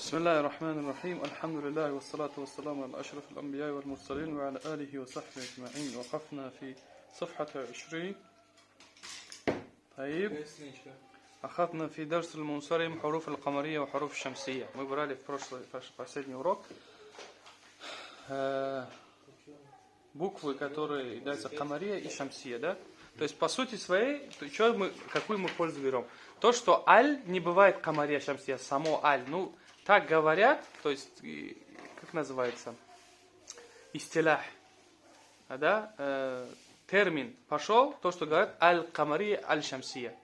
بسم الله الرحمن الرحيم الحمد لله والصلاة والسلام على أشرف الأنبياء والمرسلين وعلى آله وصحبه أجمعين. وقفنا في صفحة 20. طيب, أخذنا في درس المنصرم حروف القمرية وحروف الشمسية. Мы брали в последний урок буквы, которые являются камария и шамсия, да? То есть, по сути своей, какую мы пользу берем? То, что аль не бывает камария, шамсия, само аль. Ну, так говорят, то есть, как называется? Истилях. Да? Термин пошел, то, что говорят аль-камария, аль-шамсия.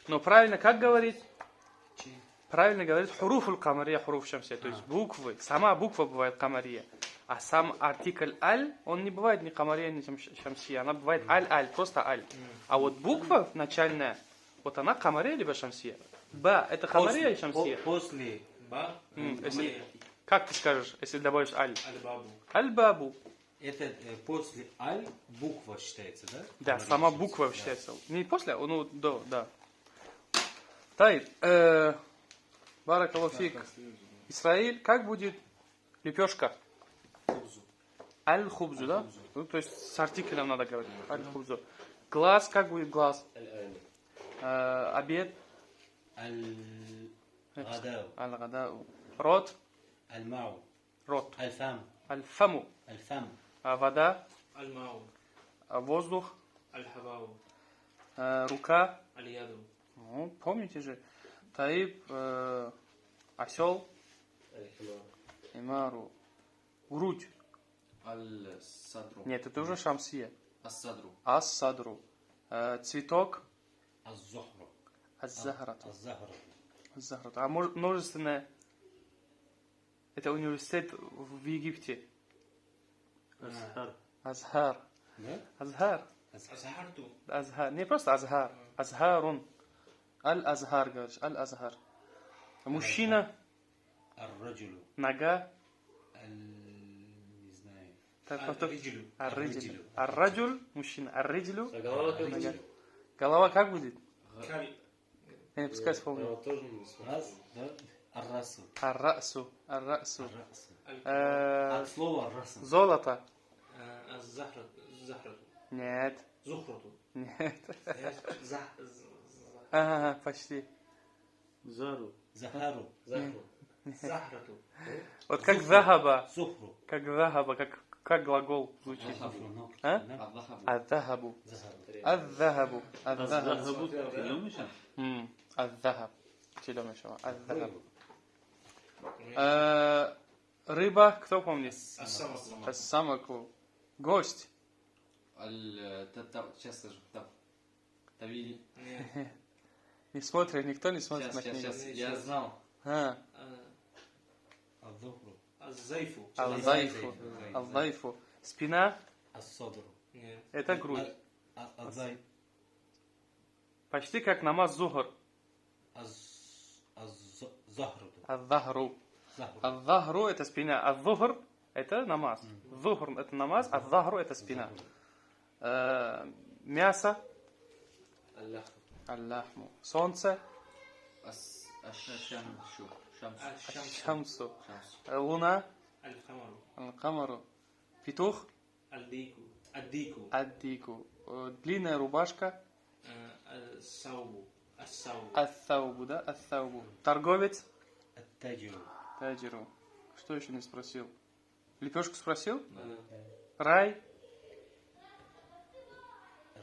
Но правильно как говорить? Правильно говорить хуруф аль-камария, хуруф шамсия. То есть, буквы, сама буква бывает камария. А сам артикль аль, он не бывает ни камария, ни шамсия. Она бывает аль-аль, просто аль. А вот буква начальная, вот она камария либо шамсия. Ба, это камария и шамсия. После ба, как ты скажешь, если добавишь аль? аль-бабу. Аль-бабу. Это после аль буква считается, да? Да, Камария сама шамсия. буква считается. Не после, ну до, да. Тайд. Баракалуфик. Исраиль, как будет лепешка? Хубзу. Аль-хубзу, да? Ну, то есть с артиклем надо говорить. Аль-хубзу. Глаз, как будет глаз? Обед. Аль-гадау. Аль-гадау. Рот. Аль-мау. Рот. Аль-фам. Аль-фаму. Аль-фам. Вода. Аль-мау, Воздух. аль-хабау, Рука. аль-яду, Ну, помните же. Таиб. Осел. Имару. Грудь. Аль-садру. Нет, это уже шамсия. Ас-садру. Ас-садру. Цветок. Аз-зухру. Аз-захрату. Az-захру. Az-захрату. А множественное? Это университет в Египте. Азхар. Да? Азхар. азхарту, Азхар. Не просто азхар. Азхарун. Аль-азхар, говоришь. Аль-азхар. Мужчина. Ар-раджулу. Нога. Не знаю. аль-риджлю, Ар-риджлю. Ар-раджуль. Мужчина. Ар-риджлю. Голова Голова как будет? каль, Я не пускай вспомню. тоже не смотрю. Раз, да? Ар-расу. Ар-расу. Ар-расу. Ар-расу. От слова ар-расу. Золото. аззахрату, Нет. зухрату, Нет. захрату, Ага, почти. Захару. захрату, Вот как захаба. Зухру. Как захаба, как глагол звучит. А? Аль-захабу. Аззахабу. Аззахабу. Захару. Аззахабу. Аззахаб. Телемешева. Аззахаб. Рыба, кто помнит? ас-самаку, Ас-самаку. Гость. Сейчас скажу. Тавили. Не смотрит, никто не смотрит на книгу. Сейчас. Я знал. Аз-зухру. аззайфу, Ал-зайфу. Ал-зайфу. Спина. Ас-садру. Это грудь. Az-зай. Почти как намаз зухр. Az-захру. Аз-захру. Захру. Аз-захру это спина. Az-зухр это намаз. Зухр это намаз, аз-захру это спина. Мясо. Аллахму. Солнце. Аш-шамшу. Шамсу. Луна. аль-хамару, Аль-камару. Петух. аддику, Аддику. Длинная рубашка. ассаубу, Ас-саубу, да? Ас-саубу. Торговец. Ат-таджиру. Таджиру. Что еще не спросил? Лепешку спросил? Да. Рай.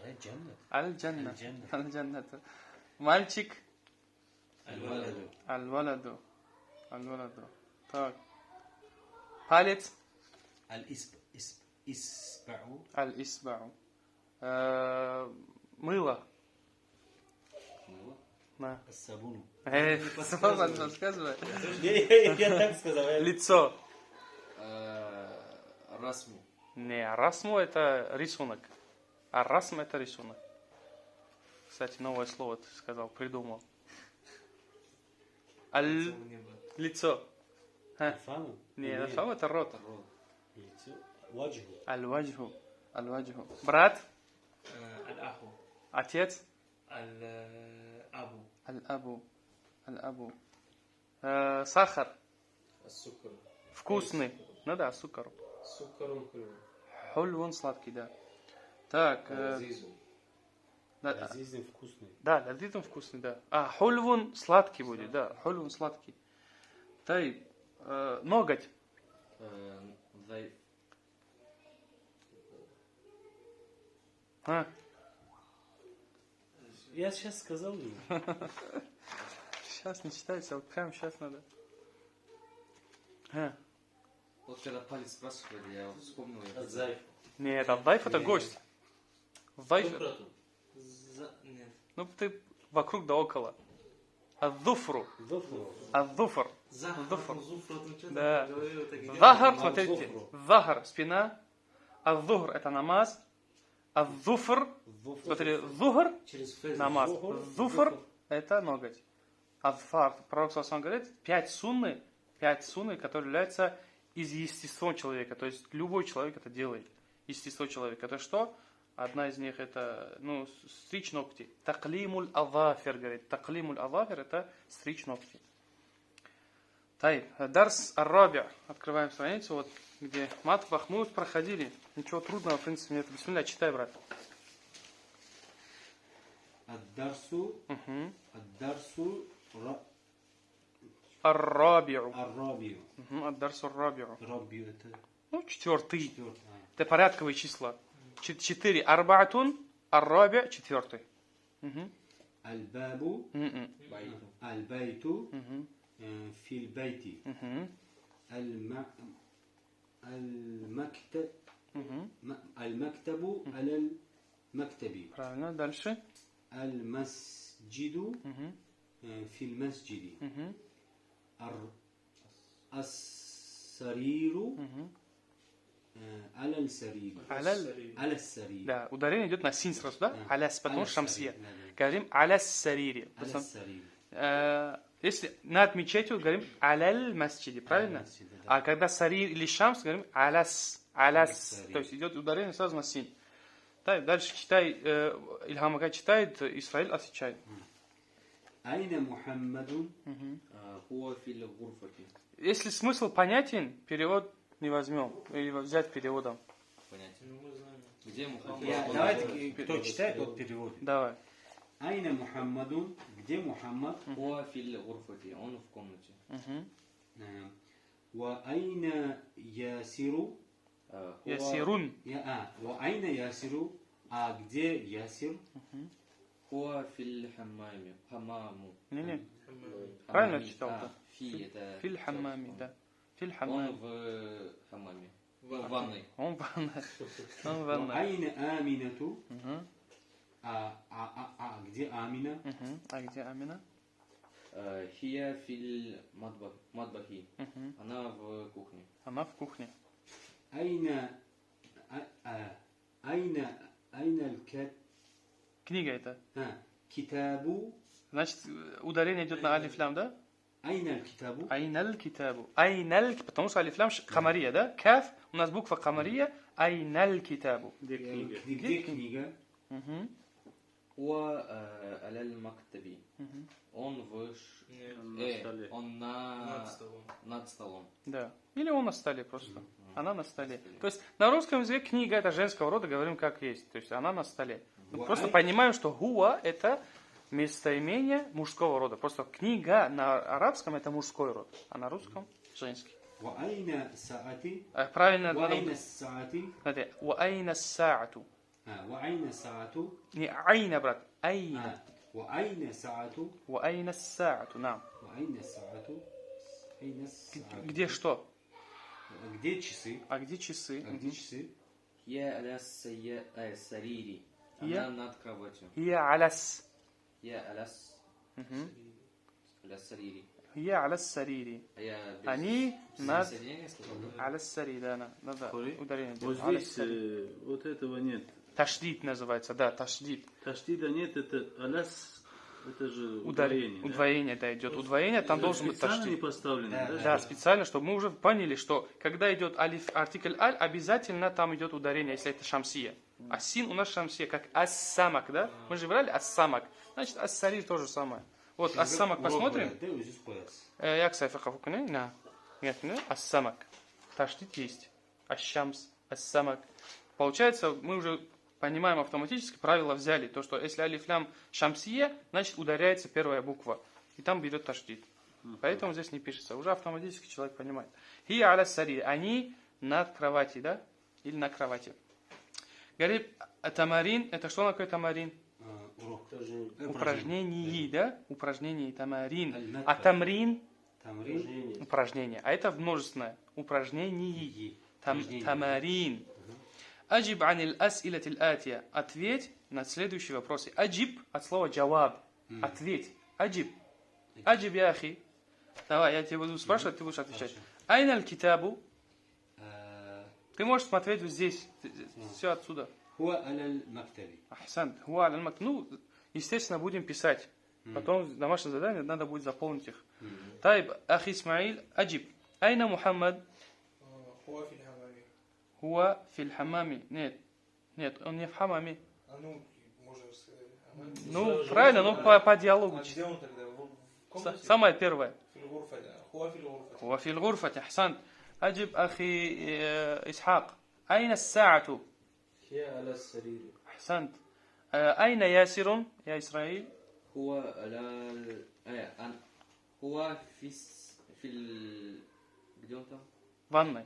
Рай-джаннат. Аль-джанна. Аль-джаннат. Аль-джаннат. Мальчик. Аль-валаду. Аль-валаду. Аль-валаду. Так. Палец. Аль-исбау. Аль-исбау. Мыло. На. Ас-сабуну. Подсказывай. Я так сказал. Лицо. Расму. Не, расму это рисунок. А расм это рисунок. Кстати, новое слово ты сказал, придумал. Лицо. Аль-фаму. Не, аль-фам это рот. Лицо. Ваджху. Аль-ваджху. Аль-ваджху. Брат. аль-аху, Отец. аль-абу, Аль-абу. Аль-абу. Сахар. السكر. Вкусный. Ну да, сукар. سكر حلو. Хульвун сладкий, да. Так, لذيذ. да, لذيذ вкусный. да, лазизм вкусный, да. А, хульвун сладкий будет, да. Хульвун сладкий. Тай, ноготь. ضيف. А, Я сейчас сказал ему. сейчас не читается, вот прямо сейчас надо. А, Вот когда палец спрашивали, я вспомнил. я الزايف. нет, аддайф это гость. Дайф, سكرة. Нет. ну ты вокруг да около. Аддуфру. ظفر. Аддуфр. Захар, Зуфра, что Да. там говорил, так Захар, А, смотрите. Аддуфру. Захар, спина. Аддухр это намаз. Аддуфр, ظفر. смотри, зухр, через фейс. намаз. Зухр. Зуфр это ноготь. Адфар, пророк сам говорит, 5 сунны, которые являются из естества человека. То есть любой человек это делает. Естество человека. Это что? Одна из них это, ну, стричь ногти. Таклимуль азафир, говорит. Таклимуль азафир это стричь ногти. Тай, Дарс ар-Раби'. Открываем страницу, вот где Матбах. Мы вот проходили. Ничего трудного, в принципе, нет. Бисмилля, читай, брат. الدرس Угу. الدرس Ар-Раби'у. الرابع. Угу. Ад-Дарс ар-Раби'у. ربي это Ну, четвертый. четвертый. Это порядковые числа. 4. Арбаатун, ар-Раби', четвертый. Угу. الباب Байт. البيت Угу. في البيت. Угу. المكتب Угу. المكتب على المكتب. Правильно, дальше. المسجد Угу. في المسجد. Угу. السرير Угу. على السرير. Аляль. على السرير. Да, ударение идет на син сразу, да? Аляс, потому что шамсия. Да, да. Говорим аляс сарири. على السرير. Если над мечетью, говорим аляль масджиди, правильно? Аль-масджиди, да. А когда сарир или шамс, говорим аляс. Аляс. Аль-сарир. То есть идет ударение сразу на син. Так, дальше читай, Ильхам Ага читает, Исраиль отвечает. أين محمد؟ هو في الغرفة. Если смысл понятен, перевод не возьмем. Или взять переводом. Понятно. Ну, мы знаем. Где Мухаммад? Давайте, кто читает, тот переводит. Давай. أين محمد؟ где Мухаммад? هو في الغرفة. Он в комнате. Угу. وأين ياسر؟ هو Ясирун. وأين ياسر؟ где Ясир? هو في الحمام. حمام. Не-не. Правильно حمامي. читал, да. في это. Филь хаммами, да. Филь Он хаммами. в хамаме. В В ванной. Он в ванной. Он в ванной. وأين آمنة؟ Угу. где Амина? Угу. А где Амина? هي في المطبخ. مطبخي. Угу. Она в кухне. Она в кухне. أين الكتاب؟ Книга это. كتاب. Значит, ударение идет на алифлям, да? أين الكتاب؟ Айналь китабу. Айналь, потому что алифлям камария, да? Каф, у нас буква камария. Айналь китабу. где книга? Угу. هو على المكتب. Он в он Над столом. над столом. Да. Или он на столе просто. Она на столе. То есть на русском языке книга это женского рода, говорим как есть. То есть она на столе. Мы просто понимаем, что гуа это местоимение мужского рода. Просто книга на арабском это мужской род, а на русском женский. وأين الساعة؟ Правильно وأين надо. الساعة؟ Смотри, وأين الساعة. وأين الساعة؟ Не айна, брат. Айна. وأين الساعة؟ وأين الساعة. Нам. وأين الساعة؟ أين الساعة؟ Где что? где часы? А где часы? где часы? هي على السرير. هي؟ Она над кроватью. هي على الس. هي على Мгм. على السرير. هي على السرير. Я без Они над соединения сказал, да? على السرير, да, надо Хури? ударение Вот делать. على здесь السرير. вот этого нет. Ташлит называется, да, ташлит. Таштида нет, это аляс, это же Ударение. да? Удвоение, да, идет удвоение, там Это должен быть специально не ташлит. поставлено, да? Да, специально, чтобы мы уже поняли, что когда идет алиф, артикль аль, обязательно там идет ударение, если это шамсия. А син у нас шамсия, как ас-самак, да? Мы же брали ас-самак. Значит, ас-сарир то же самое. Вот ас-самак посмотрим. Burada özü koyarız. Як сайфа хавукуне? На. Нет, ас-самак. Таштит есть. Аш-шамс, ас-самак. Получается, мы уже понимаем автоматически, правила взяли. То, что если алиф-лям шамсия, значит ударяется первая буква. И там идет таштит. Поэтому здесь не пишется. Уже автоматически человек понимает. Хия аля сари. Они над кровати, да? Или на кровати. Говорит, тамарин, это что такое тамарин? Урок. Упражнение, да? Упражнение, тамарин. Аль-накра. А тамрин, Тамрин. упражнение. А это множественное. Упражнение. Упражнение. Тамарин. Аджиб анил ас-илатил атия. Ответь на следующие вопросы. Аджиб от слова джаваб. Ответь. Аджиб. Аджиб, яхи. Давай, я тебе буду спрашивать, ты будешь отвечать. Айна аль-китабу. Ты можешь смотреть вот здесь. Все отсюда. Хуа аль-мактаби. Ахсан. Хуа аль-мак. Ну, естественно, будем писать. Потом домашнее задание надо будет заполнить их. Тайб, ахи Исмаил, аджиб. Айна Мухаммад. هو في الحمام. Хуа фил хамами. Нет. Нет, он не в хамаме. Ну, можно сказать. Ну, правильно, но по диалогу. А где он тогда? В комнате? Самое первое. في الغرفة. هو في الغرفة. هو في الغرفة. أحسنت. أجب أخي إسحاق. أين الساعة؟ هي على السرير. أحسنت. أين ياسر يا إسرائيل؟ هو هو في где он там? ванной.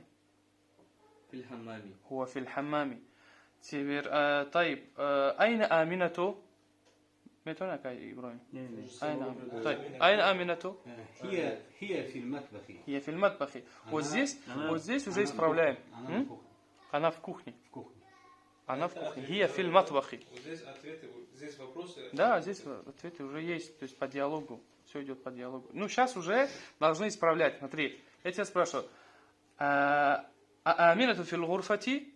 في الحمام. هو في الحمام. теперь طيب أين آمنة؟ متى كاي إبراهيم؟ أين طيب أين آمنة؟ هي في المطبخ. هي في المطبخ. Вот здесь уже исправляем. Она в кухне. В кухне. Она в кухне. هي في المطبخ. Вот здесь ответы, вот здесь вопросы. Да, здесь ответы уже есть, то есть по диалогу. Все идет по диалогу. Ну, сейчас уже должны исправлять. Смотри, я тебя спрашиваю. Амина фил гурфати?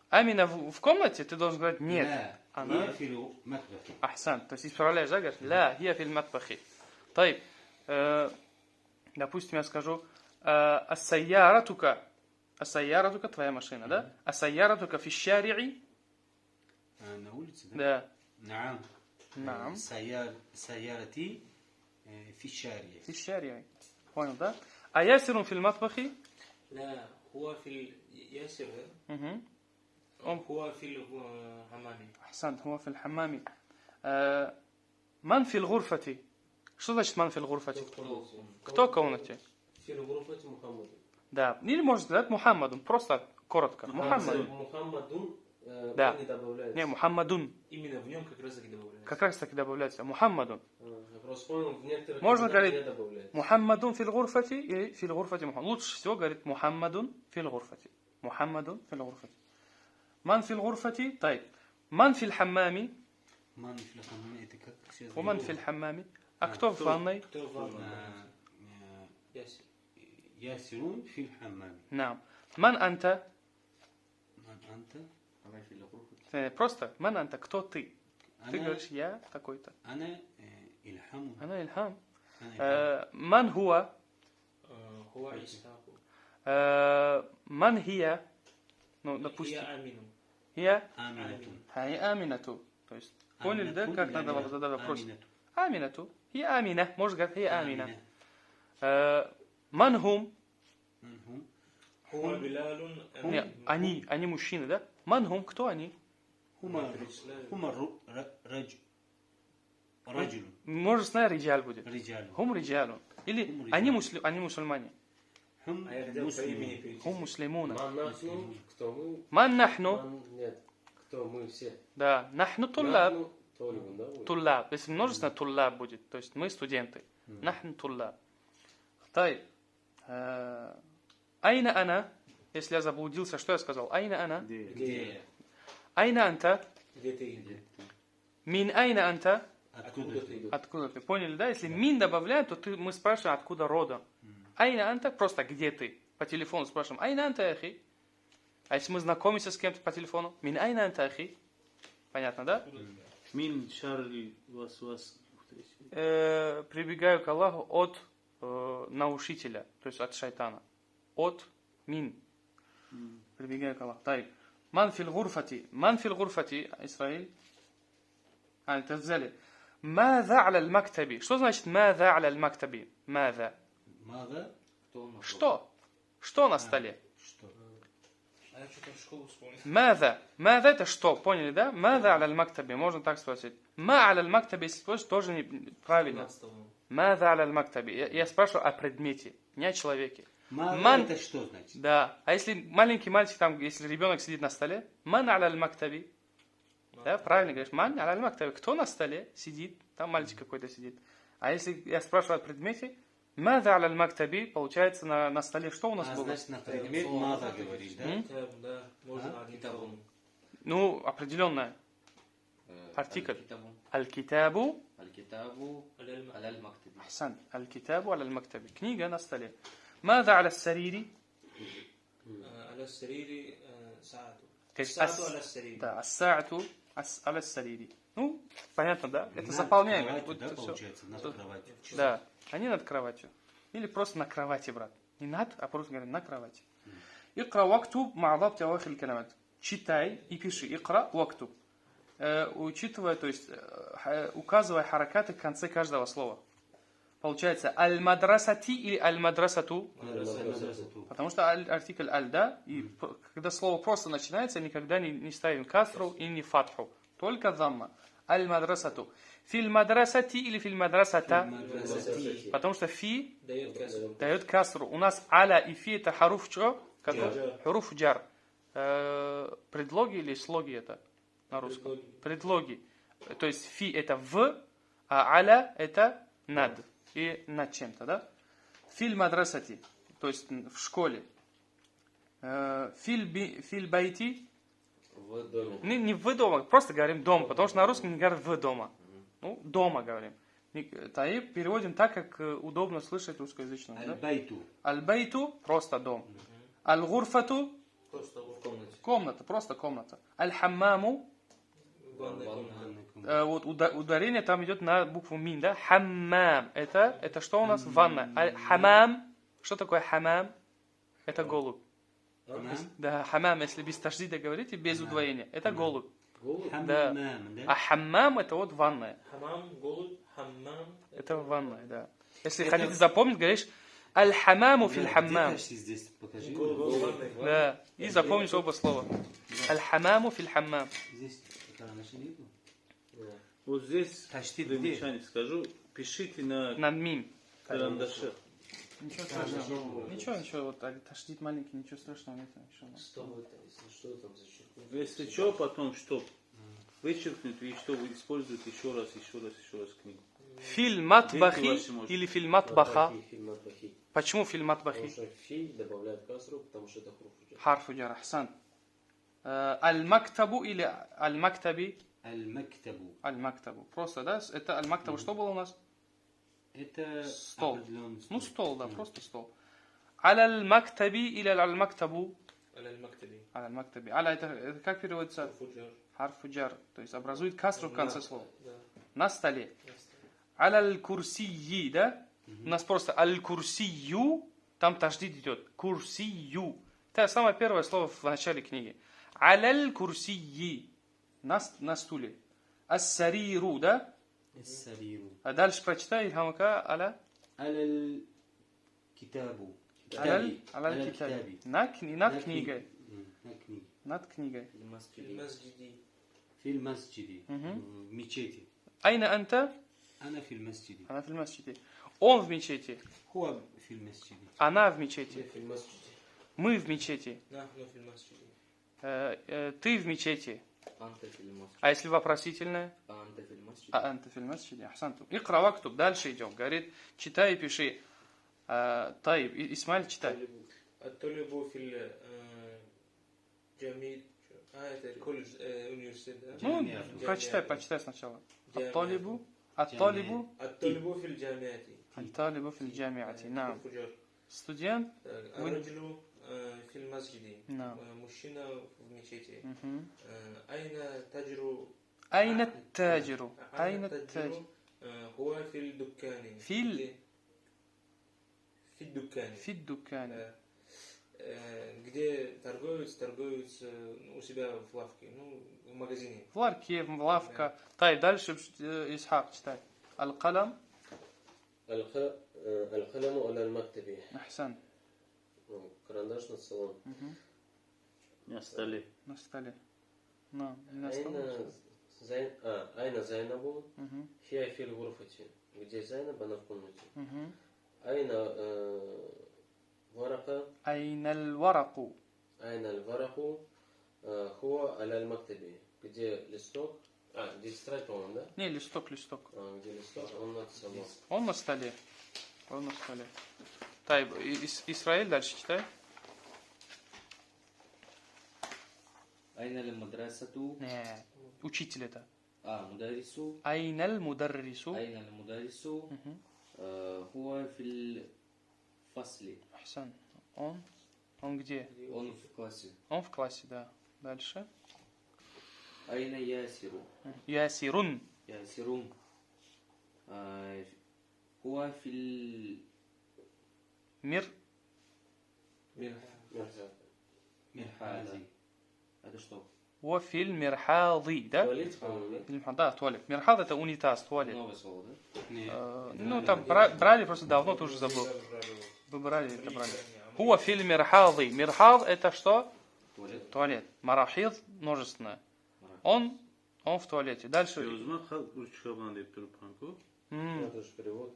Амина в комнате? Ты должен говорить нет. Она في المطبخ. Ахсан. То есть исправляешь, да, говоришь? Ла, хия фил матбахи. Тайб. Допустим, я скажу ассайяратука. Ассайяратука твоя машина, да? Ассайяратука фи шари'i? На улице, да? Да. نعم. نعم. سيارتي في الشارع. في الشارع. понял, да? А ясирун фил матбахи? لا هو في ياسر. Угу. هو في الحمام. أحسنت. هو في الحمام. من في الغرفة? Что значит ман фил гурфати? Кто в комнате? في الغرفة محمد. Да. Или можно сказать Мухаммадун. Просто коротко. Мухаммад. Мухаммадун. Да. Не добавляется. Не, Мухаммадун. Именно в нем как раз таки добавляется. Как раз таки добавляется. Мухаммадун. Я просто понял, в некоторых Можно языках говорить не добавляется. Мухаммадун фил гурфати или фил гурфати Мухаммад. Лучше всего говорит Мухаммадун фил гурфати. Мухаммадун фил гурфати. Ман фил гурфати? طيب. Ман фил хаммами? من في الحمام это как сейчас. ومن في الحمام? А кто в ванной? Кто в ванной? Ясер. ياسرون في الحمام. نعم. من أنت? من أنت؟ Она في الغرفة. Просто. من أنت? Кто ты? Ты أنا говоришь, я такой-то. أنا إلهام. أنا إلهام. أنا إلهام. من هو؟ هو إسحاق. من هي? Ну, هي допустим. آمن. هي آمنة. هي آمنة. То есть, поняли, да, как надо было задать вопрос? آمنة. آمنة. هي آمنة. Может говорить, هي آمنة. آمنة. من هم? من هم؟ هو بلال. Не, они мужчины, да? من هم? Кто они? هم رجل. Может, знаю, риджаль будет. رجال. Хум риджалун. Или Хум они мусульмане. هم А я хотел по имени مسلمون. перечислить. Хум муслимуна. Манахну, кто мы? Ман нахну? Нет, кто мы все. Да, нахну туллаб. Нахну, Толибун, да? будет? Туллаб. Если множественно, туллаб будет. То есть мы студенты. Нахну туллаб. طيب. Айна ана? Если я заблудился, что я сказал? Айна ана? Где? Айна анта? Где ты? Мин айна анта? Откуда ты? Откуда ты? Поняли, да? Если мин добавляют, то мы спрашиваем, откуда родом. Айна анта? Просто где ты? По телефону спрашиваем. Айна анта, ахи? А если мы знакомимся с кем-то по телефону? Мин айна анта, ахи? Понятно, да? Мин шарри вас. Прибегаю к Аллаху от наушителя, то есть от шайтана. От мин. Прибегаю к Аллаху. Тайб. Ман фил гурфати. Ман фил гурфати, Исраиль. Это взяли. Маза аля аль-мактаби. Что значит маза аля аль-мактаби? Маза. ماذا؟ Кто на Что? Что на столе? Что? А я что-то в школу вспомнил. Маза. Маза это что? Поняли, да? Маза аля аль-мактаби. Можно так спросить. Ма аля аль-мактаби, если спросишь, тоже правильно. Маза аля аль-мактаби. Я спрашиваю о предмете, не о человеке. Ман это что значит? Да. А если маленький мальчик, там, если ребенок сидит на столе, ман аля аль-мактаби. Да, правильно говоришь. Ман аля аль-мактаби. Кто на столе сидит? Там мальчик какой-то сидит. А если я спрашиваю о предмете, маза аля аль-мактаби, получается на столе что у нас было? Значит, на предмет маза говоришь, да? Да, можно один словом. Ну, определенное. Артикль. Аль-китабу. Аль-китабу аль-мактаби. Ахсан. Аль-китабу аль-мактаби. Книга на столе. Маза аля сарири. على السرير ساعته. То есть الساعة على السرير. Да, ас-саату аля сарири. Ну, понятно, да? Это заполняем. Кроватью, Вот да, это всё. получается, над кроватью. Да, они над кроватью. Или просто на кровати, брат. Не над, а просто говорят на кровати. Икра вактуб ма'адаб тавахиль калямат. Читай и пиши. Икра вактуб. Учитывая, то есть указывая харакаты в конце каждого слова. Получается аль-мадрасати или аль-мадрасату. Потому что артикль аль, да, и когда слово просто начинается, никогда не ставим касру и не фатху. Только замма. Аль-мадрасату. Филь мадрасати или филь мадрасата. Потому что фи дает касру. У нас аля и фи это харуф что? Харуф джар. Предлоги или слоги это на русском? Предлоги. То есть фи это в, а аля это над. И над чем-то, да? Филь мадрасати. То есть в школе. Филь байти. В доме. Не в дома, просто говорим дома, потому что на русском не говорят в дома. Ну, дома говорим. Таиб переводим так, как удобно слышать русскоязычному. Аль-байту. Аль-байту просто дом. Аль-гурфату Просто в комнате. комната, просто комната. Аль-хаммаму Ванная комната. вот ударение там идет на букву мин, да? Хаммам. Это что у нас? Ванна. Аль-хамам. Что такое хамам? Это голубь. Да, хамам, если без таждида говорите, без удвоения. Это голубь. Да. А хаммам это вот ванная. Хамам, голубь, хаммам. Это ванная, да. Если хотите запомнить, говоришь аль-хамаму фил хаммам. Здесь покажи. Голубь, ванная. Да. И запомнишь оба слова. Аль-хамаму фил хаммам. Здесь карандаши нету? Вот здесь, Таштит примечание скажу, пишите на Над мим. карандаше. Ничего страшного. Ничего, вот таштит маленький, ничего страшного нет. Что там зачеркнуть? Если что, потом что? Вычеркнуть и что вы используете еще раз книгу. Филь матбахи или филь матбаха. Фильм Матбахи. Почему филь Потому матбахи? что фи добавляют касру, потому что это хруф. Харфу джар, ахсан. Аль-мактабу или аль-мактаби? Аль-мактабу. Аль-мактабу. Просто, да? Это аль-мактабу что было у нас? Это Стол. определенный стол. Ну, стол, да, просто стол. Аль-мактаби или аль-мактабу? على المكتبي. Аль-мактаби. Аля это как переводится? فجر. Харфу джар. То есть образует касру в конце слова. Да. На столе. Аль-курсии, да? У нас просто аль-курсию, там таждид идет. Курсию. Это самое первое слово в начале книги. Аль-курсии. На стуле. Ас-сариру, да? Ас-сариру. А дальше прочитай Илхамака аля. Аль-китабу. Аль-китаби. Над книгой. На книге. Над книгой. في المسجد. في المسجد. В мечети. Айна анта? Ана фил масджиди. Она в мечети. Он в мечети. Хуа фил масджиди. Она в мечети. Фильм Масджид. Мы в мечети. نحن في المسجد. Ты в мечети. Анта фил масджид. А если вопросительное? Анта фил масджид. А анта филь масджиди. Ахсанту. Икра вактуб. Дальше идем. Говорит, читай и пиши. Таиб. Исмаиль, читай. الطلب في الجامعة. это колледж, университет, да? Ну, Джамия. прочитай сначала. Джамия. Ат-талибу الطلب في الجامعة. ат-талибу фил джамиати. Наам. فجر. Студент. الرجل في المسجد. نعم. مشينا في مشيتي. Мгм. أين تجر؟ Айна таджиру. Айна تجر таджиру. هو في الدكان. في في الدكان. Фид дукани. Где торгуют у себя в лавке, ну, в магазине. В ларьке, в лавка. Тай, дальше Исхак читай. Аль-калам. القلم على المكتب. Ахсан. Ну, карандаш над столом. На столе. На столе. Не на столе. Айна Зайнабу. Мгм. Хия фил гурфати. Где Зайнаб, она в комнате. Мгм. Айна варака. Айна аль-вараку. Айна аль-вараку. Хуа аля аль-мактаби. Где листок? Где тетрадь, по-моему, да? Не, листок. Где листок? Он над столом. Он на столе. Тайб, Исраиль дальше читай. أين المدرسة؟ Не, учитель это. مدرس. Айна аль-мударрису. أين المدرس؟ Мгм. هو في الفصل. Ахсан. Он где? Он в классе. Он в классе, да. Дальше. أين ياسر؟ Ясирун. ياسر هو في Мир. المرحاض. Это что? Вофиль мирхади, да? Туалет, по-моему, да? Да, туалет. Мирхад это унитаз, туалет. Новое слово, да? Ну, там брали просто давно, ты уже забыл. Вы брали это, брали. Хуа филь мирхади. Мирхад это что? Туалет. Туалет. Марахид множественное. Он в туалете. Дальше. Узма хал ручкабан деп тұрып қанку. Это же перевод.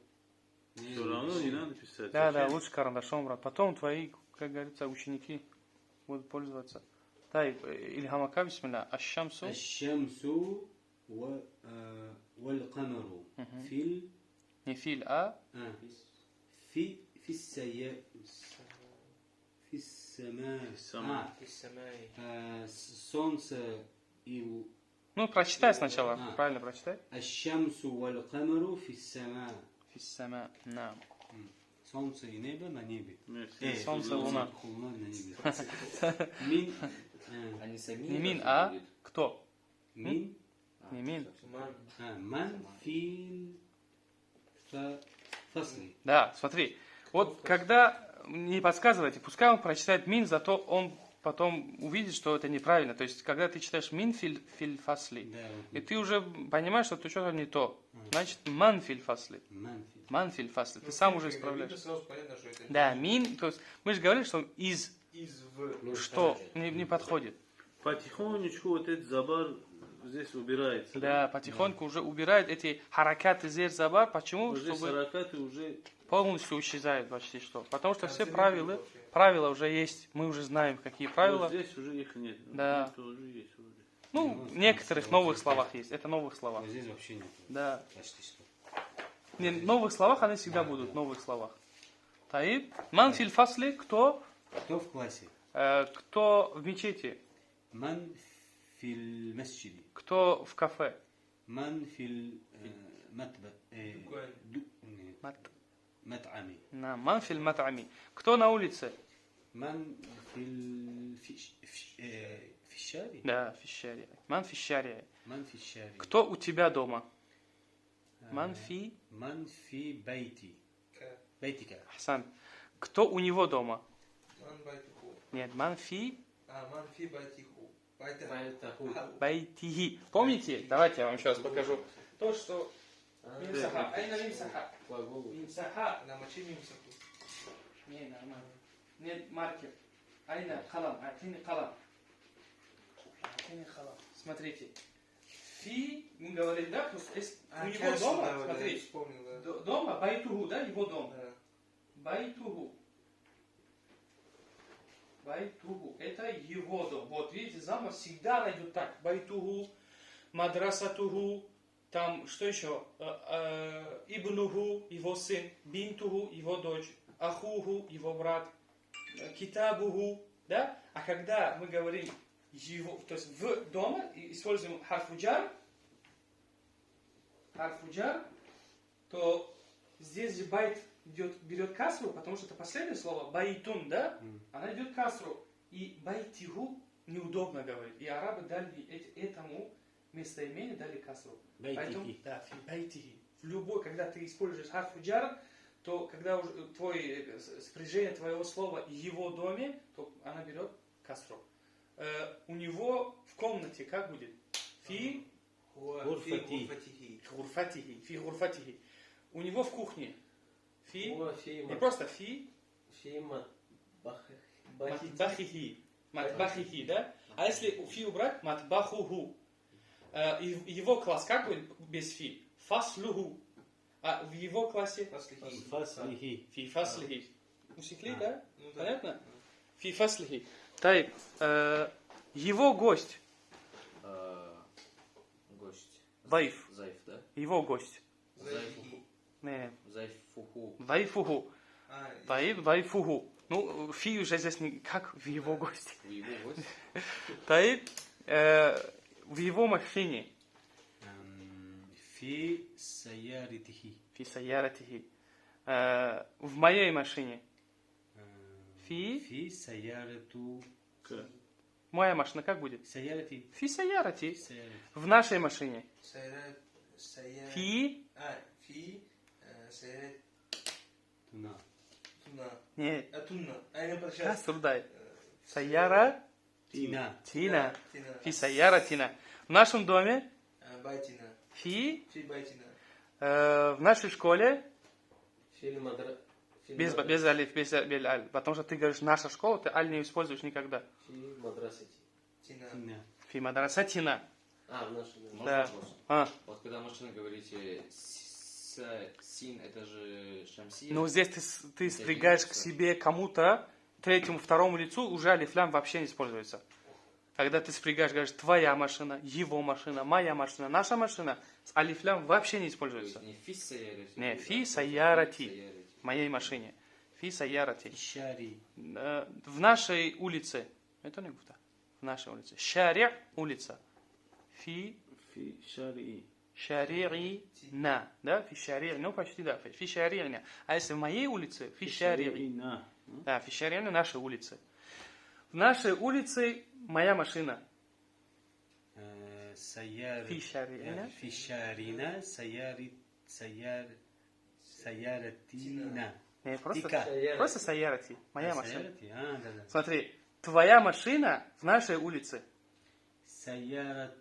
Все равно не надо писать. Да, лучше карандашом брать. Потом твои, как говорится, ученики будут пользоваться. طيب إلهام أكا بسم الله الشمس الشمس والقمر في не фил, а في السماء في السماء солнце и ну прочитай сначала, правильно прочитай. الشمس والقمر في السماء. في السماء, نعم. Солнце и небо на небе. Солнце, луна. Луна на небе. Мин. Они сами. Не мин, а кто? Мин. Не мин. Ман фил фасли. Да, смотри. Вот когда не подсказывайте, пускай он прочитает мин, зато он потом увидит, что это неправильно. То есть, когда ты читаешь мин филь фасли, и ты уже понимаешь, что ты что-то не то. Значит, ман филь фасли. Ман филь фасли. Ты сам уже исправляешь. Да, мин, то есть мы же говорили, что из что не подходит. Потихонечку вот этот забар здесь убирается. Да, потихоньку уже убирает эти харакаты зер забар. Почему? Уже чтобы харакаты уже полностью исчезают почти что. Потому что все правила уже есть. Мы уже знаем, какие правила. вот здесь уже их нет. Да. Это уже есть уже. Ну, в некоторых новых словах есть. Это новых словах. Здесь вообще нет. Да. Почти что. Не, в новых словах они всегда будут, в новых словах. Таиб. Ман филь фасли, кто? Кто в классе? Кто в мечети? Ман фил масджиди. Кто в кафе? Ман фил мат'ами. Ман филь мат'ами. Кто на улице? Ман фил фишари. Да, фишари. Ман фишари. Ман фишари. Кто у тебя дома? Ман фи. Ман фи бейти. Бейтика. Хасан. Кто у него дома? Ман байтиху. Нет, ман фи. Ман фи байтиху. Байтихи. Помните? Давайте я вам сейчас покажу. То, что... Мимсаха. Айна мимсаха. Мимсаха. Намочи мимсаху. Не, нормально. Нет, маркер. Айна халам. Атини халам. Атини халам. Смотрите. Фи, мы говорили, да? У него дома, смотри. Дома, байтуху, да? Его дом. Байтуху. Байтуху. Это его дом. Вот, видите, замок всегда найдут так. Байтуху, мадрасатуху, там, что еще? Ибнуху, его сын. Бинтуху, его дочь. Ахуху, его брат. Китабуху, да? А когда мы говорим его, то есть в дома, используем харфуджар, то здесь же байт берет касру, потому что это последнее слово, байтун, да? Она идет касру. И байтиху неудобно говорить. И арабы дали этому местоимению дали касру. Поэтому, да, байтихи. В любой, когда ты используешь харфуджар, то когда уже спряжение твоего слова его доме, то она берет касру. У него в комнате как будет? Фи гурфатихи. Фи гурфатихи. У него в кухне. Фи. هو في Не просто фи. في Матбахихи. Матбахихи, да? А если фи убрать, матбахуху. Его класс как будет без фи? Фаслуху. А в его классе? Фаслихи. Фи фаслихи. Усекли, да? Ну да. Понятно? Фи фаслихи. Тайп. Его гость. Гость. Дайф. Зайф, да? Его гость. Зайфухи. Не. Зайфуху. Дайфуху. А, Таиб, дайфуху. Ну, фи уже здесь не как в его гости. В его гость. Таиб, в его машине. في سيارته. Фи саяратихи. В моей машине. Фи. في سيارته. Моя машина как будет? سيارتي. Фи саярати. سيارتي. В нашей машине. سيارات Фи. في سيارات تنا. تنا Не. أتنا أين Kas برشاس трудai. Саяра. تينا. Тина. Фи саяратина. В нашем доме. بيتنا Фи. في بيتنا В нашей школе. في المدرسة Без алиф, без аль. Потому что ты говоришь наша школа, ты аль не используешь никогда. في مدرستي تنا تينا. Фи мадрасатина. в нашем Можно Да. вопрос? А. Вот когда машина говорите син, это же шамсия. Ну, здесь ты спрягаешь к себе кому-то, третьему, второму лицу, уже алифлям вообще не используется. Когда ты спрягаешь, говоришь, твоя машина, его машина, моя машина, наша машина, с алифлям вообще не То используется. есть не фи саярати. Не, а фи просто саярати. саярати. В моей машине. Фи саярати. الشاري. В нашей улице. Это не гуфта. В нашей улице. Шари' улица. Фи في شارعي. шари'ина. Да, фи шари'ина. Ну, почти да. Фи шари'ина. А если в моей улице, фи шари'и. شارعنا. Да, фи шари'ина нашей улице. В нашей улице моя машина. سيارة. في شارعنا. في شارعنا سيارتنا. Не, просто, Тика. просто саярати. Моя машина. سيارتي. да, да. Смотри, твоя машина в нашей улице. سيارتك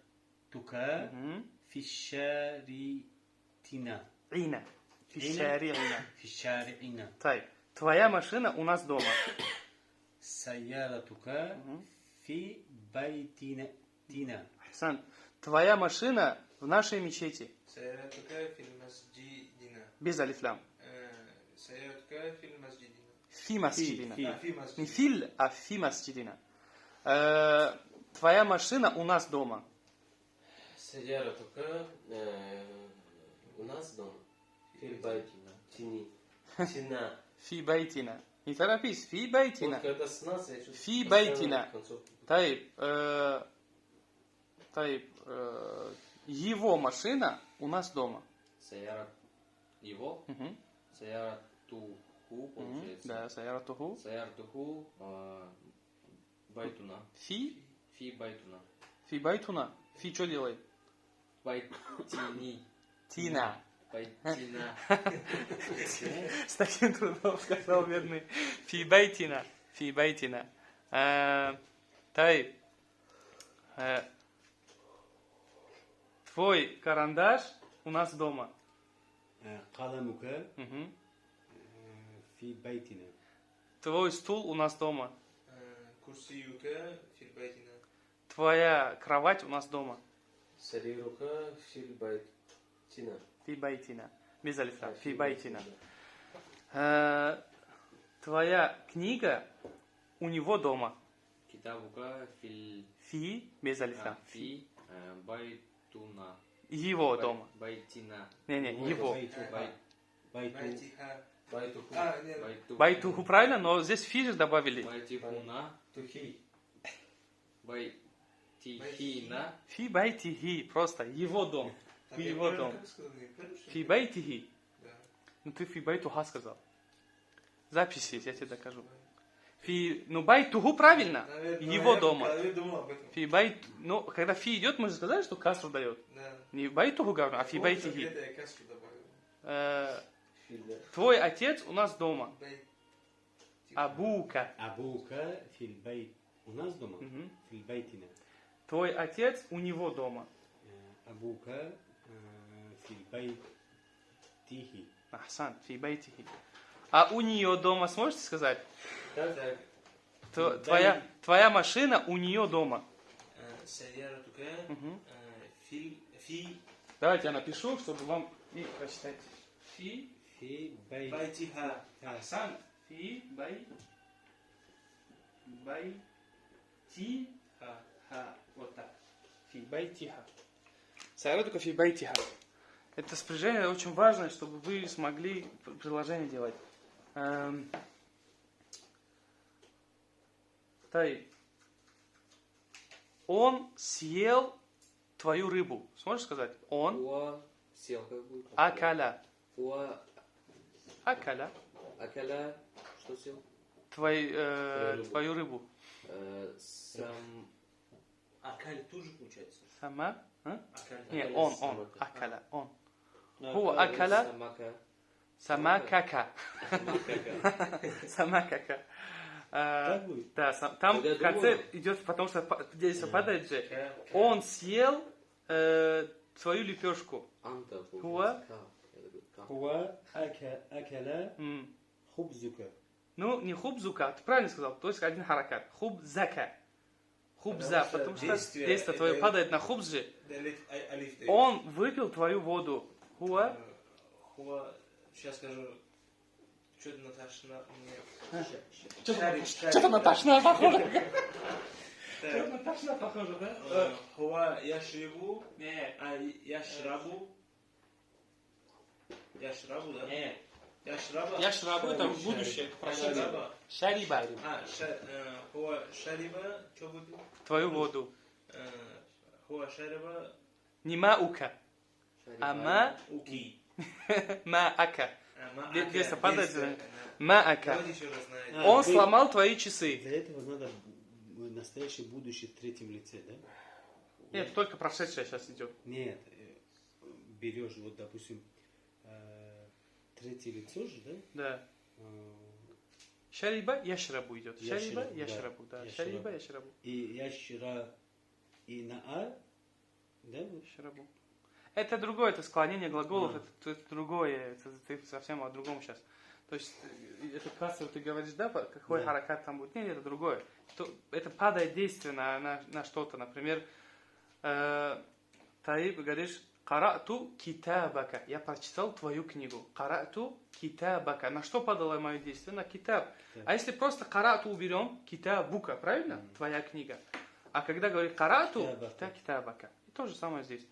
Мгм. في شارعنا. Ина. Фи Ина. шари'ина. في شارعنا. Тай. Твоя машина у нас дома. سيارتك في بيتنا. Сан, твоя машина в нашей мечети. سيارتك في المسجدنا Без алифлям. سيارتك في المسجدنا Фи масджидина. Фи. في مسجد Не филь, а фи масджидина. Твоя машина у нас дома. سيارتك у нас дома في بيتنا تنا Фи байтина. Не торопись. Фи байтина. Вот когда с нас я чувствую Фи постоянно байтина. концовку. Таиб, его машина у нас дома. Саяра его. Мгм. Саяра туху, Мгм. получается. Да, саяртуху. Саяр туху байтуна. Фи. Фи байтуна. Фи байтуна. Фи что делай? Байтини. Тина. Байтина. С таким трудом сказал бедный. Фи байтина. Фи байтина. Таиб. Твой карандаш у нас дома. قلمك Мгм. في بيتنا. Твой стул у нас дома. كرسيك في بيتنا Твоя кровать у нас дома. سريرك في بيتنا. Фи байтина. Без алифа. Фи في байтина. بيتنا. Твоя книга у него дома. Китабука фил. Фи без алифа. Фи байтуна. Его дома. Байтина. Не, его. Байту. بيتها بيتك нет Байту. Байтуху правильно, но здесь фи же добавили. Байтихуна. تхي Байтихина. Фи байтихи. Просто его дом. Так, Фи я его правильно дом. как сказал? Я правильно, что ли? Фи байтихи. Да. Ну ты фи байтуха сказал. Запись есть, я тебе докажу. Фи, ну байтуху правильно. Наверное, Его я дома. в голове думал об этом. Фи байт, ну когда фи идет, мы же сказали, что касру дает. Да. Не байтуху говорю, а фи Помню, байтихи. где-то я кассу добавил. في Твой отец у нас дома. Бей. Абука. أبوك في البيت. у нас дома. Мгм. في بيتنا. Твой отец у него дома. أبوك في بيته. Ахсан, фи байтихи. А у нее дома сможете сказать? Так. Твоя машина у нее дома. سيارتك Мгм. في Давайте я напишу, чтобы вам и прочитать. Фи في بيت بيتها. Ахсан. Фи байтиха. Вот так. Фи байтиха. Сайратука фи байтиха. Это спряжение очень важно, чтобы вы смогли приложение делать. Он съел твою рыбу. Сможешь сказать? Он هو سيل как будет? акаля. هو Акаля. أكل что сел? Твою рыбу. Сам Акаль тоже получается. Сама? А? Акаль. Не, Акаля он. самака. Акаля. Он. Хуа акаля Самака. самакака. Самака. Самакака. Так будет? Да, там Тогда в конце другое. идет, потому что здесь совпадает же. Он съел свою лепешку. Анта. Хуа? هو أكل М. خبزك. Ну, не хубзука, ты правильно сказал, то есть один харакат. Хубзака. Хубза, Потому что потому что действие действие твое это- падает на хубз же. Алиф. Он выпил твою воду. Хуа. Хуа. Сейчас скажу. Что-то Наташа мне... Что-то Наташна похоже. Так. Наташна похоже, да? Хуа яшрибу. Не, Яшрабу. Яшрабу, да? не. Яшраба. Я шрабу, это в будущее. это прошлое. Шариба. Шариба. Хуа шариба. Что выпил? Твою воду. Хуа шариба. Не маука, а Уки. маака. Здесь совпадает же. Давайте Маака. еще раз на это. Он ты- сломал твои часы. Для этого надо настоящее будущее в третьем лице, да? Нет, только прошедшее сейчас идет. Нет, берешь, вот, допустим, третье лицо же, да? Да. Э, Шариба, яшрабу идет. Шариба, Яшрабу, да. яшрабу, да. Яшрабу. Шариба, яшрабу. И ящера, и на да? вот? Яшрабу. Это другое, это склонение глаголов, это другое, это ты совсем о другом сейчас. То есть, это кассу ты говоришь, да, какой Да. харакат там будет? Нет, это другое. Это падает действие на что-то. Например, ты говоришь, карату китабака. Я прочитал твою книгу. Карату китабака. На что падало мое действие? На китаб. А если просто карату уберем, китабука, правильно? Твоя книга. А когда говорит карату, китабака. И то же самое здесь.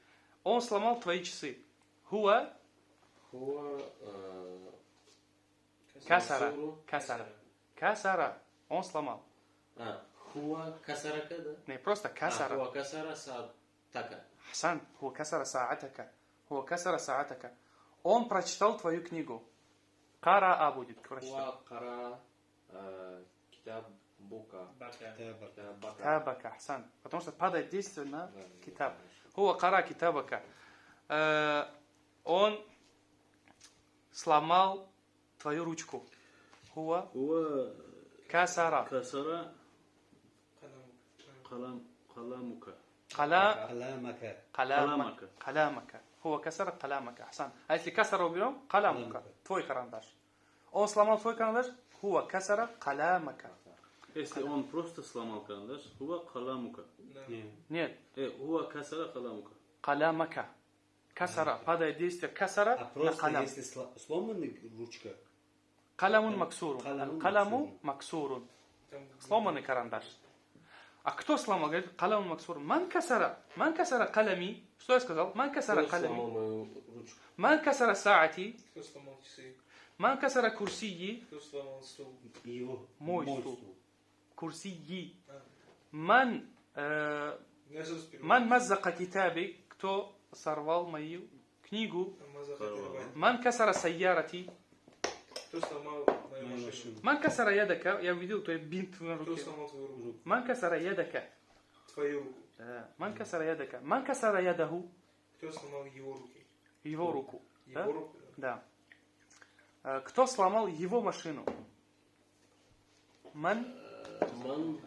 Он сломал твои часы. Хуа هو касара. Касара. Касара. Он сломал. هو كسرك да? Не просто касара. هو كسر ساعتك. Хасан. Хуа касара саатака. Хуа касара саатака. Он прочитал твою книгу. Караа будет. هو قرأ كتابك. Табак. Китабака. Хасан. Потому что падает действие на китаб. Хуа кара китабака. Он сломал твою ручку. Хуа هو касара. كسر قلمك. Кала قلمك. каламака. Каламака. Хуа касара каламака. Хасан. А если касара уберем, каламака. Твой карандаш. Он сломал твой карандаш. Хуа касара каламака. Если он просто сломал карандаш, هو قلمك. Нет. هو كسر قلمك. Каламака. Касара. Падает действие касара А на просто калам. если сломанный ручка, Каламун максурун. Каламун Каламу максурун. Сломанный карандаш. А кто сломал? Говорит, каламун максурун. Ман касара калами. Что я сказал? Ман касара Кто сломал калами. мою ручку? Ман касара саати. Кто сломал часы? Ман касара курсии. Кто сломал стул? его Мой мой стул. стул. Курсии. Ман Я же успел. Ман маззака китаби. Кто сорвал мою книгу? Ман касара сайярати. Кто сломал мою Мою машину? машину. Ман касара ядака. Я увидел твой бинт на Кто руке. сломал твою руку? Ман касара ядака. Твою руку. Ман касара ядака. Ман касара ядаху. Кто сломал его руки? Его руку. Да? Его руку? Да. Да. Кто сломал его машину? Ман Ман...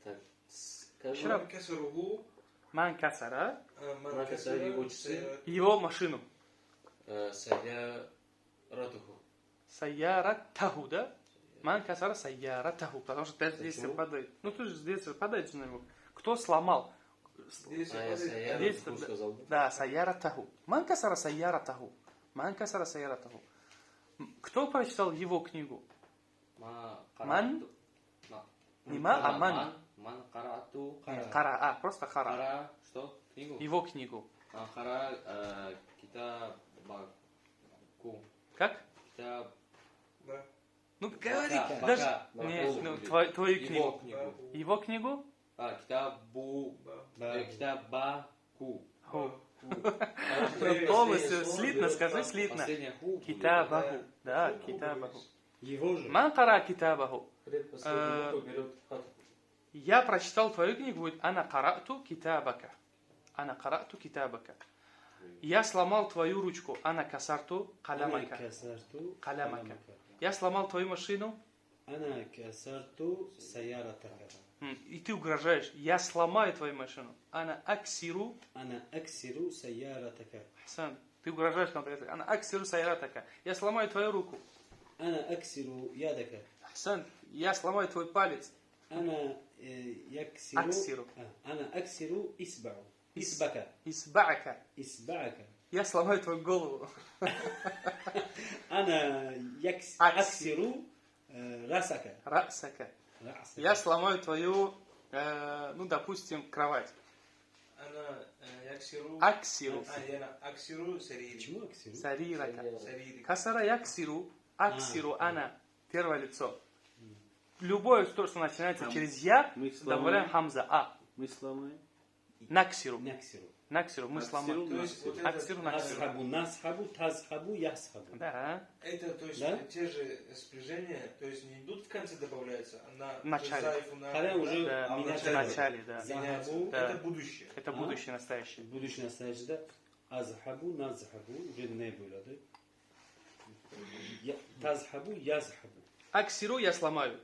Так, скажи. Шраб. Ман касаруху. ман касара Ман касара его часы. его машину. Садя... ратуху. Сайяратаху, да? Ман касара сайяратаху. Потому что даже действие Почему? падает. Ну, ты же действие падает же на него. Кто сломал? Здесь А я падает- Сайяра Здесь Туху да. сказал, да? Да, сайяратаху. Ман касара сайяратаху. Ман касара сайяратаху. Кто прочитал его книгу? ما من؟ قرأت ما Не ма, а ман. من قرأت Хара, просто хара. قرأ что? Книгу? Его книгу. قرأ كتابك Как? كتاب Да. Ну, говори. Бака, Даже... бака, Не, баку ну, будет. твою его книгу. книгу. Его книгу? كتابу كتابаку. Ху. Последнее Полностью слово слитно, берет скажи папу. слитно. Последняя ху будет. Китабаху. Да, китабаху. Его же. Ман кара китабаху. Предпоследний букву берет фатху. Я прочитал твою книгу, будет ана карату китабака. Ана карату китабака. Я сломал твою ручку. Ана касарту أنا калямака. كسرت قلمك. Я сломал твою машину. أنا كسرت سيارتك. И ты угрожаешь. Я сломаю твою машину. Ана аксиру. أنا أكسر سيارتك. Хасан, ты угрожаешь нам. Ана аксиру сайратака. Я сломаю твою руку. أنا أكسر يدك. Хасан, я сломаю твой палец. أنا يكسر أكسر. أنا أكسر إصبعك. Исбаака. إصبعك. Я сломаю твою голову. أنا أكسر. أكسر رأسك. Расака. رأسك. Я сломаю твою, ну, допустим, кровать. أنا يكسر Аксиру. أنا أكسر سريري. почему أكسر؟ Сарирака. سريري. Касара яксиру. Аксиру. Ана. Первое лицо. Любое то, что начинается через я, Мы добавляем хамза. А. Мы сломаем. Наксиру. نكسر. Наксиру. Мы сломаем. То есть вот Аксиру, это, наксиру. أصحب نصحب تذهب يصحب. Да. это, то есть Да? те же спряжения, то есть не идут в конце добавляются, а на В начале. зайфу, на Когда уже Да, а в в меняется. начале, да. меняется. Захабу. Да. Это будущее. Это будущее, настоящее. будущее настоящее. أذهب نذهب уже не было, да? تذهب يذهب. Аксиру я сломаю.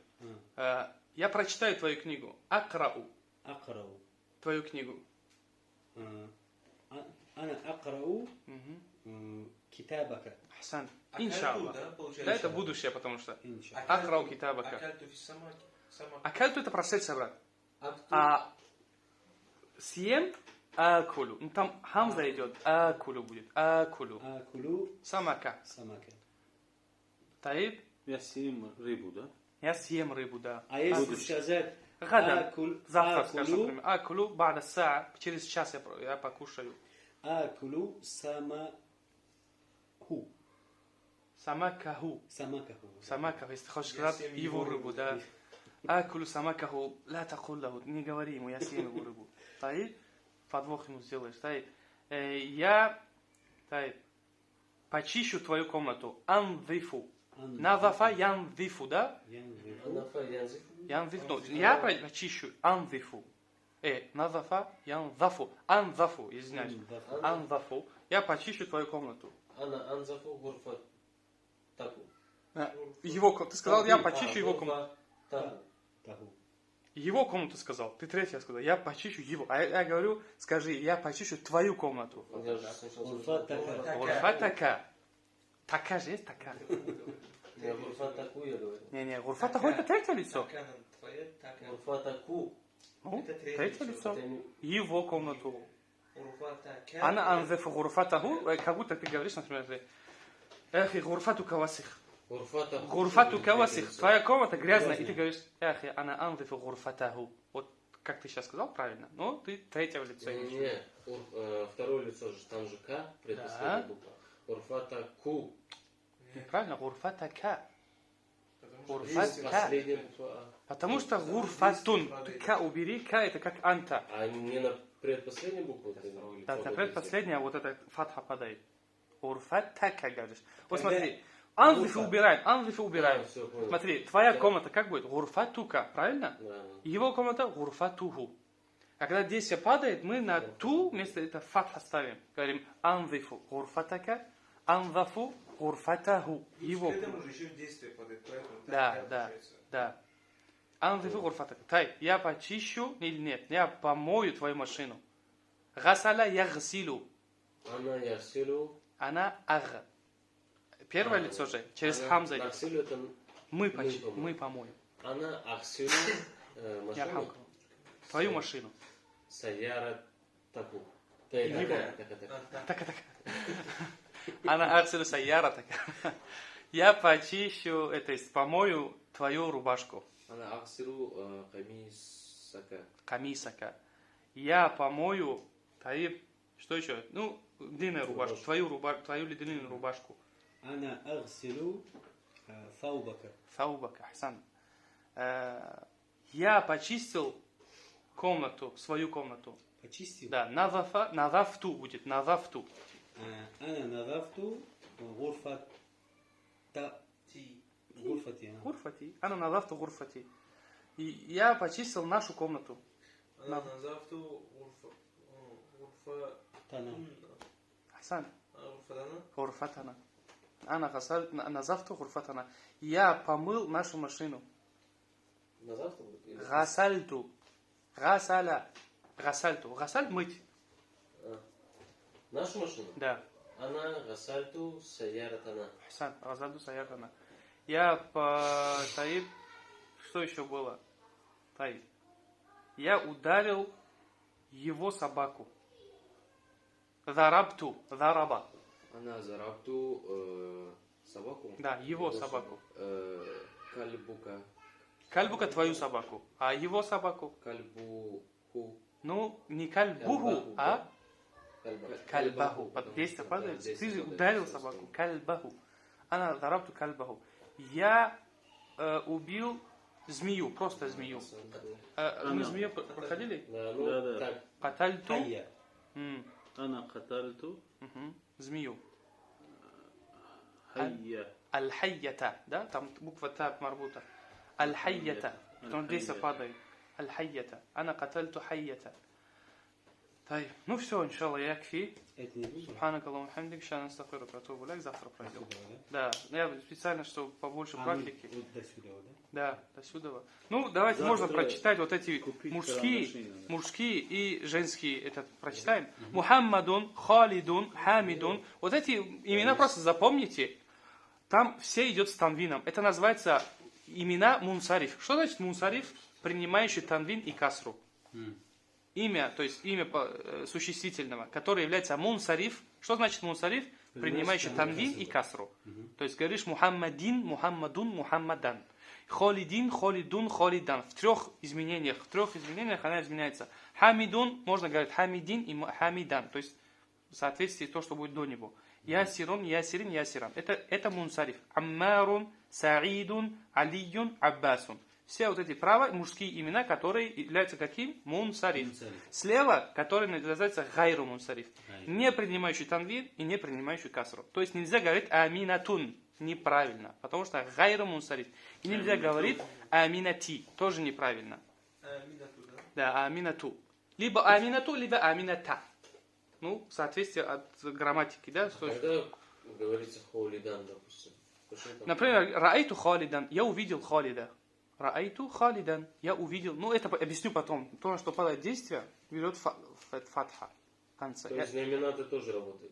Я прочитаю твою книгу. Акрау. أقرأ. Твою книгу. أنا أقرأ Мгм. كتابك. Хасан. Акальту, Иншаллах. да, получается? Да, это будущее, потому что. إن شاء الله. Акрау китабака. Акальту фи самак. Акальту это прошедший брат. Акту. А съем акулю. Ну там хамза идет. Акулю будет. Акулю. آكل Самака. سمكة. Таиб. Я съем рыбу, да? Я съем рыбу, да. А если сказать Гадам. آكل Завтра, скажем, آكل например. Акулю бада саа. Через час я покушаю. آكل سمكه. Самакаху. سمكه. Самакаху. Если ты хочешь Я сказать съем его его рыбу, рыбу. да. Акулю самакаху. Ля такуллаху. Не говори ему, я съем его рыбу. Таиб. Подвох ему сделаешь. Таиб. Я почищу твою комнату. Анвифу. Назафа янвифу, да? Анафа янзиф. Янвиф. Ну, я почищу. Анвифу. Назафа янзафу. Анзафу, извиняюсь. Анзафу. Я почищу твою комнату. Ана анзафу гурфа таку. Его комнату. Ты сказал, я почищу его комнату. Таку. Его комнату сказал. Ты третья сказал. Я почищу его. А я говорю, скажи, я почищу твою комнату. Я же слышал. Гурфа така. Гурфа така. Така же есть така. Я гурфа таку я говорю. Не, гурфа таку это третье лицо. Такана, твоя такана. Гурфа таку. Ну, Это третье лицо. Это не- Его комнату. Урфа такана. Ана анзефу гурфатаху. Как будто ты говоришь, например, эхи гурфату кавасих. Гурфа таку. Гурфату кавасих. Твоя комната грязная. И ты говоришь, эхи ана анзефу гурфатаху. Вот как ты сейчас сказал правильно. Ну, ты третье в лицо. имеешь в виду. Не, второе лицо же, там же К, предпоследняя буква. Гурфа таку. Неправильно, гурфатака. Потому что Гурфатка. Последняя буква А. Потому что гурфатун. Ка убери, ка это как анта. А не на предпоследнюю букву? ты Да, уходите? например, последняя вот эта фатха падает. Гурфатака, говоришь. Вот Когда- смотри. Анзифы убираем, анзифы убираем. А, всё, понял. Смотри, твоя комната как будет? Гурфатука, правильно? Да. Его комната гурфатуху. А когда действие падает, мы на ту вместо этого фатха ставим. Говорим анзифу гурфатака, анзафу гурфатаху. Его К этому комната. же еще действие падает, поэтому Да, так да, получается. да. Анзифу гурфатака. Тай, я почищу или нет? Я помою твою машину. Гасаля ягсилу. Ана ярсилу. Она ага. Первое лицо же, через хамза идет. Ахсилю это Мы помоем. Ана ахсилю машину. Ярхамка. Твою машину. Саяра таку. Так. Она аксилю саяра так. Я почищу, то есть помою твою рубашку. Она аксиру камисака. Камисака. Я помою твои... Что еще? Ну, длинная рубашка. Твою длинную рубашку. Ана агсилу фаубака. Фаубака, Хасан. Я почистил комнату, свою комнату. Почистил? Да, назафту будет, назафту. Ана назафту гурфати. Гурфати. Ана назафту гурфати. И я почистил нашу комнату. Она назавту Хасан. غرفتنا. Гурфатана. Ана назафту гурфатана. Я помыл нашу машину. На завтра будет? Гасальту. Гасаля. Гасальту. Гасаль мыть. Нашу машину? Да. Ана гасальту саяратана. Хасан. Гасальту саяртана. Я Таиб. Что еще было? Таиб. Я ударил его собаку. Зарабту. Зараба. Она зарабту собаку. Да, его собаку. Кальбука. Кальбука твою собаку. А его собаку? Кальбуху. Ну, не кальбуху, а кальбаху. Под действие падает. Ты же ударил собаку. Кальбаху. Она зарабту кальбаху. Я убил змею, просто змею. Мы змею проходили? Ну, так. Катальту. Хайя. Ана катальту. Змею. Хайя. Аль-хайята. Да? Там буква та марбута. Аль-хайята. Потом действие падает. Аль-хайята. Ана катальту хайята. طيب. Ну все, иншалла, якфи. Это не будет? Субханак Аллаху хамдик, шана астагфирука ва атубу иляйк. Завтра пройдем. Сюда, да? Да, я специально, чтобы побольше практики. Вот до сюда, да? Да, до сюда. Ну, давайте Завтра можно прочитать вот эти купить мужские карандаши надо. и женские. Это прочитаем. Мухаммадун, Халидун, Хамидун. Вот эти имена просто запомните. Там все идет с танвином. Это называется имена мунсариф. Что значит мунсариф? Принимающий танвин и касру. Имя, то есть имя существительного, которое является мунсариф. Что значит мунсариф? Принимающий танвин и касру. То есть говоришь Мухаммадин, Мухаммадун, Мухаммадан. Холидин, Холидун, Холидан. В трех изменениях она изменяется. Хамидун, можно говорить Хамидин и Хамидан. То есть в соответствии с то, что будет до него. Ясирун, Ясирин, Ясиран. Это мунсариф. Аммарун, Саидун, Алиюн, Аббасун. Все вот эти права, мужские имена, которые являются каким? Мунсариф. Слева, который называется гайру мунсариф. Не принимающий танвин и не принимающий касру. То есть нельзя говорить аминатун. Неправильно. Потому что гайру мунсариф. И нельзя говорить аминати. Тоже неправильно. Да, аминату. Либо аминату, либо амината. Ну, в соответствии от грамматики, да? Когда говорится холидан, допустим. Например, раайту халидан. Я увидел халида. Раайту халидан. Я увидел. Ну, это объясню потом. То, что падает действие, берет фатха в конце. То есть на имена-то тоже работает?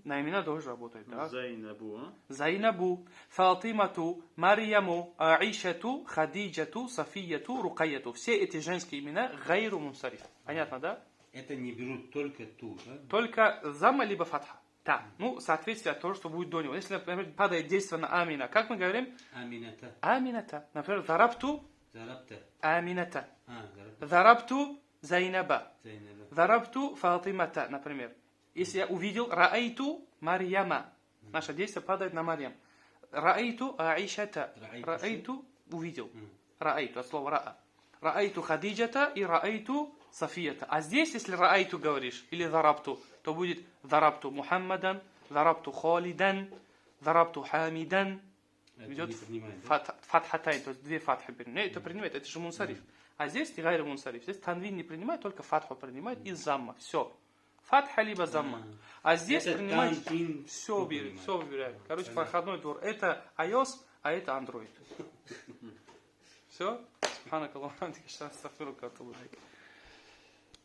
На имена тоже работает, да? Зайнабу, а? Зайнабу, Фатимату, Марьяму, Аишату, Хадиджату, Софияту, Рукаяту. Все эти женские имена гайру мунсариф. Понятно, да? Это не берут только ту, да? Только замма либо фатха. Да. Ну, соответствие от того, что будет до него. Если, например, падает действие на амина, как мы говорим? Амината. Амината. Например, зарабту, Зарабта. амината. Зарабта. Зарабту, зайнаба. Зайнаба. Зарабту, фатимата, например. Если я увидел раайту Марьяма, наше действие падает на Марьям. Раайту Аишата. Раайту увидел. Раайту, от слова раа. Раайту Хадиджата и раайту Софията. А здесь, если раайту говоришь, или зарабту, то будет зарабту Мухаммадан, зарабту Халидан, зарабту Хамидан. Идет фатхатай, то есть две фатхи принимает. Это принимает, это же мунсариф. А здесь не гайру мунсариф. Здесь танвин не принимает, только фатху принимает и замма. Все. Фатха либо замма. А здесь принимает все выбирает. Короче, проходной двор. Это iOS, а это Android. Все? Субханак Аллаху ва бихамдика, астагфирука ва атубу иляйк.